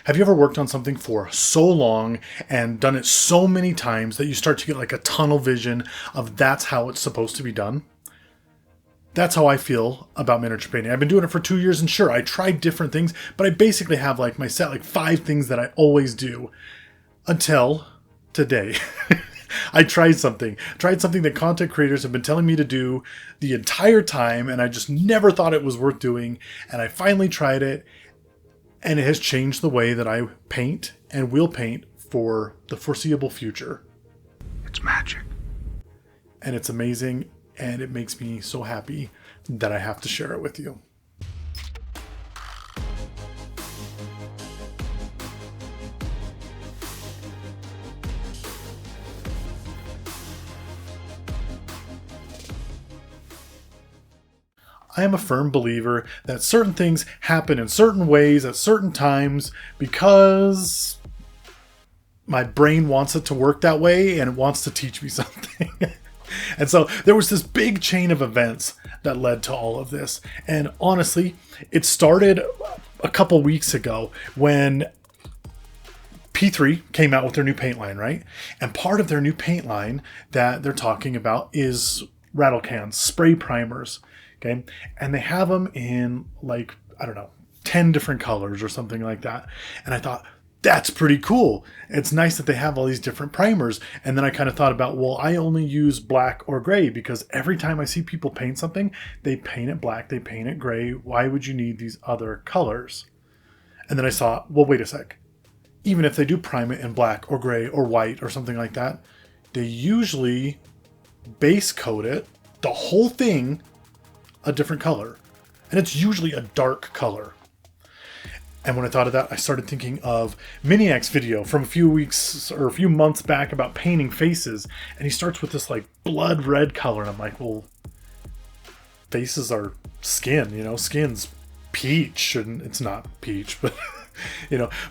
Have you ever worked on something for so long and done it so many times that you start to get like a tunnel vision of that's how it's supposed to be done? That's how I feel about miniature painting. I've been doing it for 2 years, and sure, I tried different things, but I basically have like my set, like 5 things that I always do until today. I tried something that content creators have been telling me to do the entire time, and I just never thought it was worth doing. And I finally tried it, and it has changed the way that I paint and will paint for the foreseeable future. It's magic. And it's amazing, and it makes me so happy that I have to share it with you. I am a firm believer that certain things happen in certain ways at certain times because my brain wants it to work that way and it wants to teach me something. And so there was this big chain of events that led to all of this. And honestly, it started a couple weeks ago when P3 came out with their new paint line, right? And part of their new paint line that they're talking about is rattle cans, spray primers. Okay. And they have them in like, I don't know, 10 different colors or something like that. And I thought, that's pretty cool. It's nice that they have all these different primers. And then I kind of thought about, well, I only use black or gray because every time I see people paint something, they paint it black, they paint it gray. Why would you need these other colors? And then I saw, well, wait a sec. Even if they do prime it in black or gray or white or something like that, they usually base coat it, the whole thing, a different color. And it's usually a dark color. And when I thought of that, I started thinking of Miniac's video from a few weeks or a few months back about painting faces. And he starts with this like blood red color. And I'm like, well, faces are skin, skin's peach. And it's not peach, but,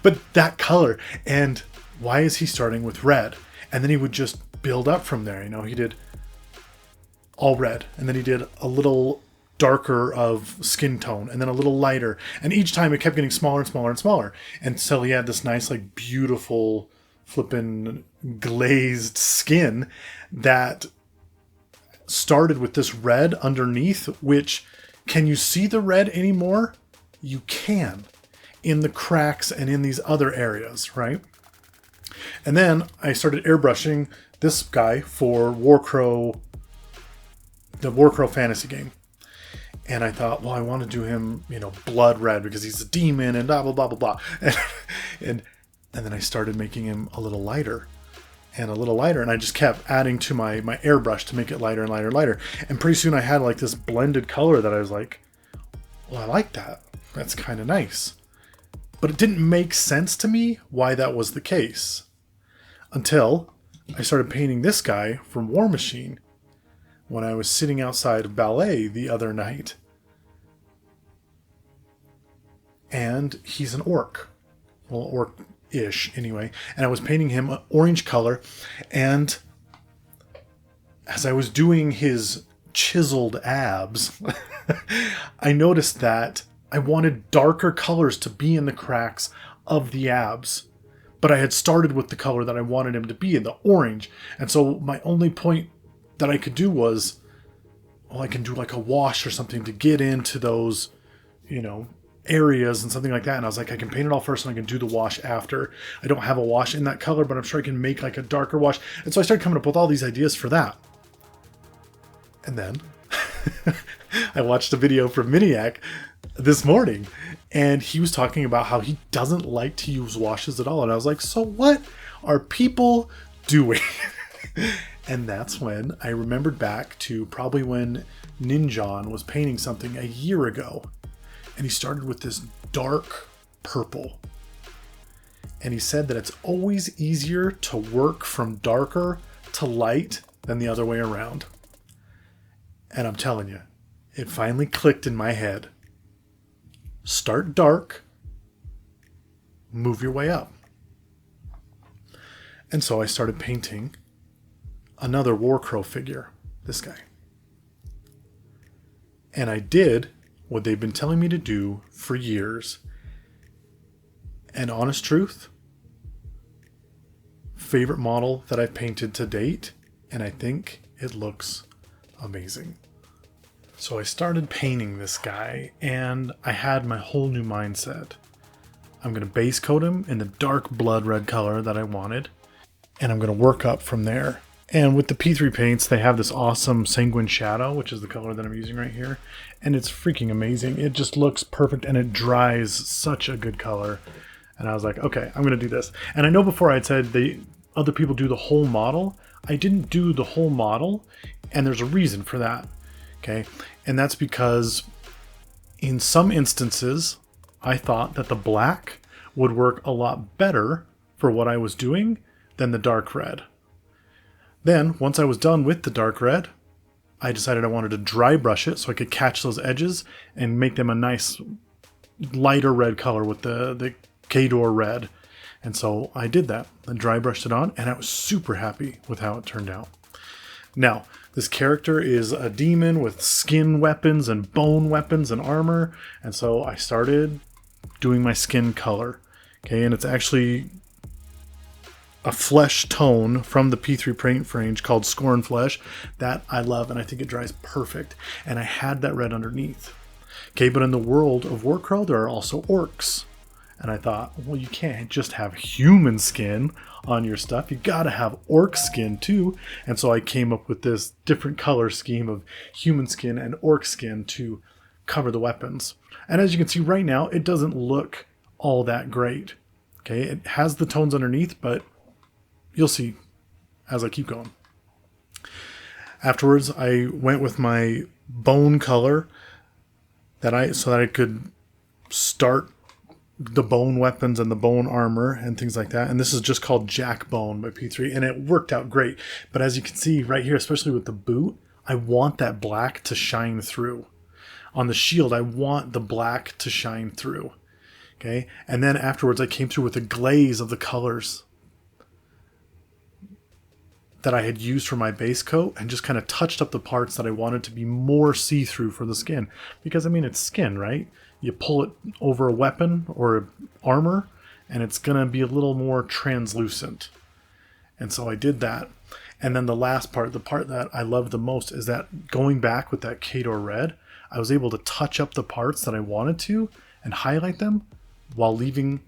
but that color. And why is he starting with red? And then he would just build up from there. He did all red. And then he did a little darker of skin tone and then a little lighter, and each time it kept getting smaller and smaller and smaller until he had this nice like beautiful flippin' glazed skin that started with this red underneath, which, can you see the red anymore? You can, in the cracks and in these other areas, right? And then I started airbrushing this guy for the Warcrow fantasy game. And I thought, well, I want to do him, blood red because he's a demon and blah, blah, blah, blah, blah. And then I started making him a little lighter and a little lighter. And I just kept adding to my airbrush to make it lighter and lighter and lighter. And pretty soon I had like this blended color that I was like, well, I like that. That's kind of nice. But it didn't make sense to me why that was the case until I started painting this guy from Warmachine when I was sitting outside of ballet the other night. And he's an orc. Well, orc-ish anyway. And I was painting him an orange color. And as I was doing his chiseled abs, I noticed that I wanted darker colors to be in the cracks of the abs. But I had started with the color that I wanted him to be in, the orange. And so my only point that I could do was, well, I can do like a wash or something to get into those, areas and something like that. And I was like, I can paint it all first and I can do the wash after. I don't have a wash in that color, but I'm sure I can make like a darker wash. And so I started coming up with all these ideas for that. And then I watched a video from Miniac this morning, and he was talking about how he doesn't like to use washes at all. And I was like, so what are people doing? And that's when I remembered back to probably when Ninjon was painting something a year ago. And he started with this dark purple. And he said that it's always easier to work from darker to light than the other way around. And I'm telling you, it finally clicked in my head. Start dark, move your way up. And so I started painting another Warcrow figure, this guy. And I did what they've been telling me to do for years. And honest truth, favorite model that I've painted to date, and I think it looks amazing. So I started painting this guy, and I had my whole new mindset. I'm going to base coat him in the dark blood red color that I wanted, and I'm going to work up from there. And with the P3 paints, they have this awesome Sanguine Shadow, which is the color that I'm using right here, and it's freaking amazing. It just looks perfect, and it dries such a good color. And I was like, okay, I'm going to do this. And I know before I had said other people do the whole model. I didn't do the whole model, and there's a reason for that. Okay, and that's because in some instances, I thought that the black would work a lot better for what I was doing than the dark red. Then, once I was done with the dark red, I decided I wanted to dry brush it so I could catch those edges and make them a nice lighter red color with the Khador red. And so I did that. I dry brushed it on, and I was super happy with how it turned out. Now, this character is a demon with skin weapons and bone weapons and armor. And so I started doing my skin color. Okay, and it's actually a flesh tone from the P3 paint range called Scorn Flesh that I love, and I think it dries perfect. And I had that red underneath. Okay, but in the world of Warcrawl, there are also orcs. And I thought, well, you can't just have human skin on your stuff. You gotta have orc skin too. And so I came up with this different color scheme of human skin and orc skin to cover the weapons. And as you can see right now, it doesn't look all that great. Okay, it has the tones underneath, but you'll see as I keep going. Afterwards, I went with my bone color so that I could start the bone weapons and the bone armor and things like that. And this is just called Jack Bone by P3, and it worked out great. But as you can see right here, especially with the boot, I want that black to shine through. On the shield, I want the black to shine through. Okay, and then afterwards I came through with a glaze of the colors that I had used for my base coat and just kind of touched up the parts that I wanted to be more see-through for the skin. Because, I mean, it's skin, right? You pull it over a weapon or armor, and it's going to be a little more translucent. And so I did that. And then the last part, the part that I love the most, is that going back with that Khador red, I was able to touch up the parts that I wanted to and highlight them while leaving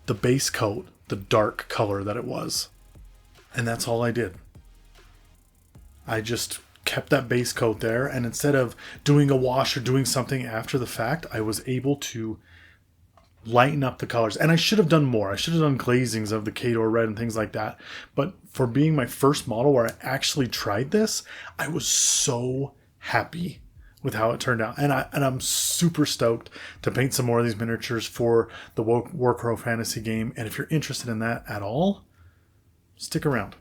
the base coat the dark color that it was. And that's all I did. I just kept that base coat there, and instead of doing a wash or doing something after the fact, I was able to lighten up the colors. And I should have done more. I should have done glazings of the Khador red and things like that. But for being my first model where I actually tried this, I was so happy with how it turned out. And I'm super stoked to paint some more of these miniatures for the Warcrawl fantasy game. And if you're interested in that at all, stick around.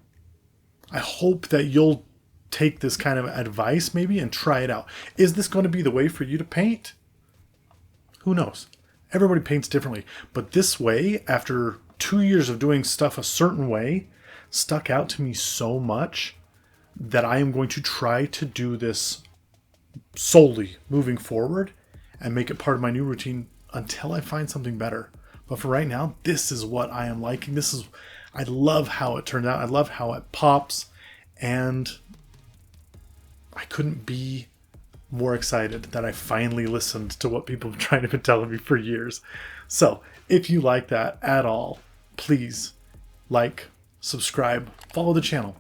I hope that you'll take this kind of advice maybe and try it out. Is this going to be the way for you to paint? Who knows? Everybody paints differently. But this way, after 2 years of doing stuff a certain way, stuck out to me so much that I am going to try to do this solely moving forward and make it part of my new routine until I find something better. But for right now, this is what I am liking. I love how it turned out. I love how it pops, and I couldn't be more excited that I finally listened to what people have tried to been telling me for years. So if you like that at all, please like, subscribe, follow the channel.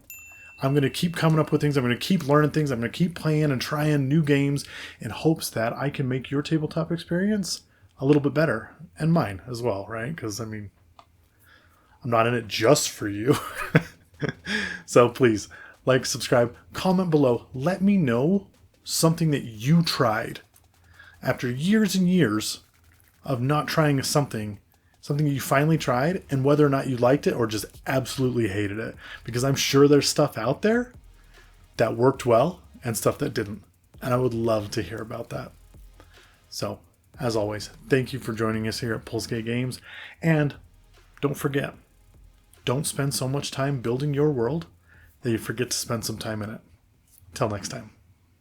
I'm going to keep coming up with things. I'm going to keep learning things. I'm going to keep playing and trying new games in hopes that I can make your tabletop experience a little bit better, and mine as well, right? Because, I mean, I'm not in it just for you. So please, like, subscribe, comment below. Let me know something that you tried after years and years of not trying something that you finally tried, and whether or not you liked it or just absolutely hated it. Because I'm sure there's stuff out there that worked well and stuff that didn't. And I would love to hear about that. So, as always, thank you for joining us here at Pulsegate Games. And don't forget, don't spend so much time building your world that you forget to spend some time in it. Till next time.